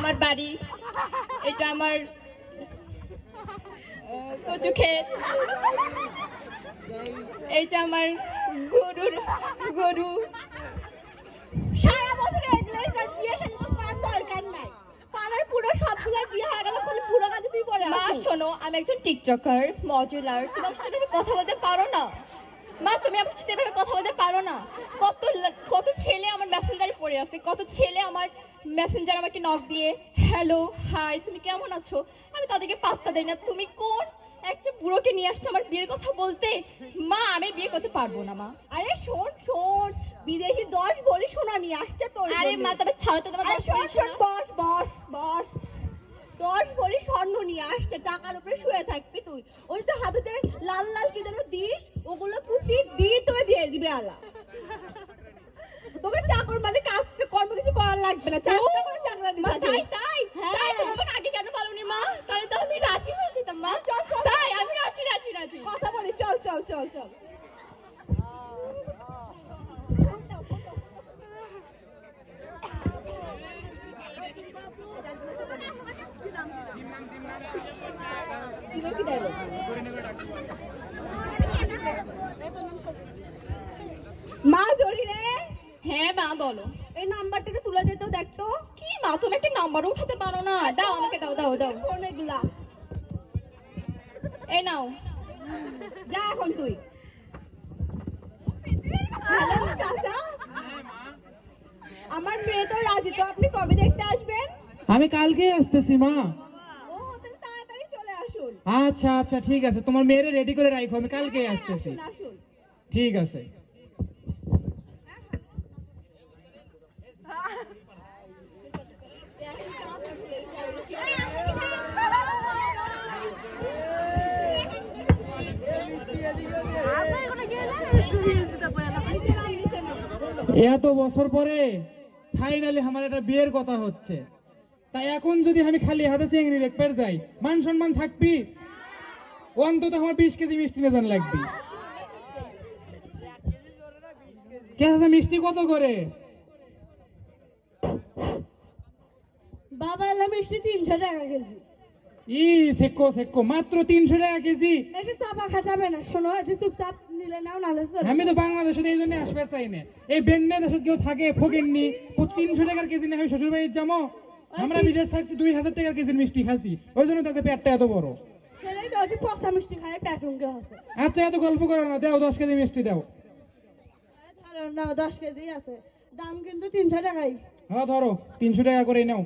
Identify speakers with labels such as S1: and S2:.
S1: আমার বাড়ি, এটা আমার কচু ক্ষেত, এইটা আমার গরু।
S2: সারা বছর এগুলোই কর, বিয়ে শাদী তো করার দরকার নাই। পাড়ার পুরো সবগুলোর বিয়ে হয়ে গেল, খালি পুরো কাজে তুই পড়ে
S1: মা
S2: আছিস।
S1: শোনো, আমি একজন টিকটকার, মডুলার, তোমার সাথে তুমি কথা বলতে পারো না? মা তুমি আমার সাথে এভাবে কথা বলতে পারো না? কত ছেলে আমার মেসেঞ্জারে পড়ে আছে, কত ছেলে আমার মেসেঞ্জার আমাকে নক দিয়ে হ্যালো হাই তুমি কেমন আছো, আমি তাদেরকে পাত্তা দেই না। তুমি কোন একটা বুড়োকে নিয়ে আসছো আমার বিয়ের কথা বলতে? মা আমি বিয়ে করতে পারবো না মা।
S2: আরে শোন শোন, বিদেশি 10 ভরি সোনা নিয়ে আসছে তোর
S1: আরে
S2: জন্য।
S1: মা তবে ছাড়ো তো তোমার
S2: আরে
S1: দশ
S2: শোন
S1: মিনিট
S2: শোন,
S1: শোনো।
S2: বস বস বস। 10 ভরি স্বর্ণ নিয়ে আসছে, টাকার উপরে শুয়ে থাকবি তুই। ওই তো হাতে লাল লাল কি যেন দিস, ওগুলো প্রতিদিন তোকে দিয়ে দিবে আলা। তোকে চাকর মানে কাজ কর্ম কিছু করার লাগবে না, চাকরি করে চাকরা
S1: মা
S2: দিতে
S1: তাই তাই
S2: হ্যাঁ।
S1: তাই তুমি আমাকে আগে কেন বলোনি মা? তাহলে তো আমি রাজি হয়ে যেতাম মা।
S2: চল, চল।
S1: তাই আমি রাজি রাজি রাজি।
S2: কথা বলি, চল চল চল চল। মা জরি রে,
S1: হ্যাঁ মা বলো।
S2: এই নাম্বারটাকে তুলে দে তো, দেখ তো।
S1: কি মা তুমি একটা নাম্বার উঠাতে পারো না? দাও আমাকে, দাও দাও দাও।
S2: ফোন এগুলা
S1: এই নাও।
S2: যা এখন তুই। হ্যালো চাচা, আমার মেয়ে তো রাজি, তো আপনি কবে দেখতে আসবেন?
S3: আমি কালকে আসতেছি মা।
S2: ও তাহলে তাড়াতাড়ি চলে আসুন।
S3: আচ্ছা আচ্ছা ঠিক আছে, তোমার মেয়েরে রেডি করে রাখো, আমি কালকে আসতেছি।
S2: আসুন আসুন।
S3: ঠিক আছে। এত বছর পরে ফাইনালি আমার একটা বিয়ের কথা হচ্ছে, তাই এখন যদি আমি খালি হাতে চিংড়ি দেখতে যাই, মান সম্মান থাকবি? অন্তত আমার 20 কেজি মিষ্টি নেজান লাগবে। কে আছে মিষ্টি কত করে?
S2: বাবা এলাম মিষ্টি 300 টাকা কেজি।
S3: ই সেক্কো সেক্কো, মাত্র 300 টাকা কেজি।
S2: এটা চাপা খাটাবে না, শোনো এটা চুপচাপ নিলে নাও, নালে চলে
S3: আমি তো বাংলাদেশে এই জন্য আসবে চাই না। এই বেন্নে দেশে কেউ থাকে ফকিরনি, 300 টাকার কেজি নিয়ে আমি শ্বশুর বাড়ির যাবো? আমরা বিদেশ থাকছি 2000 টাকার কেজির মিষ্টি খাচ্ছি, ওই জন্য তাদের পেটটা এত বড়।
S2: সেটাই তো, ওটি পচা মিষ্টি খায় পেটুঙ্গে আছে।
S3: আচ্ছা এত গল্প করো না, দাও 10 কেজি মিষ্টি দাও।
S2: ধরো নাও, 10 কেজি আছে, দাম কিন্তু 300 টাকাই।
S3: হ্যাঁ ধরো 300 টাকা করে নাও।